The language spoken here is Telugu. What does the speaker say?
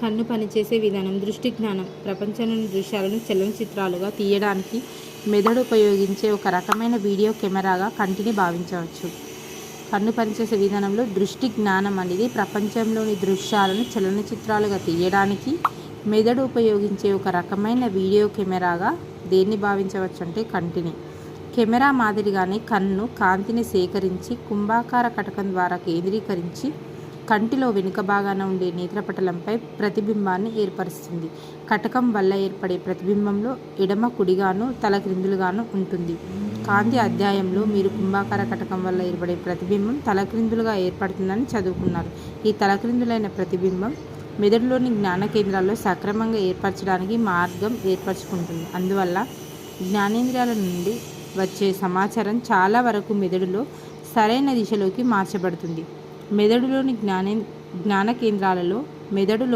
కన్ను పనిచేసే విధానం. దృష్టి జ్ఞానం. ప్రపంచంలోని దృశ్యాలను చలనచిత్రాలుగా తీయడానికి మెదడు ఉపయోగించే ఒక రకమైన వీడియో కెమెరాగా కంటిని భావించవచ్చు. కన్ను పనిచేసే విధానంలో దృష్టి జ్ఞానం అనేది ప్రపంచంలోని దృశ్యాలను చలనచిత్రాలుగా తీయడానికి మెదడు ఉపయోగించే ఒక రకమైన వీడియో కెమెరాగా దేన్ని భావించవచ్చు అంటే కంటిని. కెమెరా మాదిరిగానే కన్ను కాంతిని సేకరించి కుంభాకార కటకం ద్వారా కేంద్రీకరించి కంటిలో వెనుక భాగాన ఉండే నేత్రపటలంపై ప్రతిబింబాన్ని ఏర్పరుస్తుంది. కటకం వల్ల ఏర్పడే ప్రతిబింబంలో ఎడమ కుడిగాను తలక్రిందులుగాను ఉంటుంది. కాంతి అధ్యాయంలో మీరు కుంభాకార కటకం వల్ల ఏర్పడే ప్రతిబింబం తలక్రిందులుగా ఏర్పడుతుందని చదువుకున్నారు. ఈ తలక్రిందులైన ప్రతిబింబం మెదడులోని జ్ఞాన కేంద్రాల్లో సక్రమంగా ఏర్పరచడానికి మార్గం ఏర్పరచుకుంటుంది. అందువల్ల జ్ఞానేంద్రియాల నుండి వచ్చే సమాచారం చాలా వరకు మెదడులో సరైన దిశలోకి మార్చబడుతుంది. మెదడులోని జ్ఞాన కేంద్రాలలో మెదడులో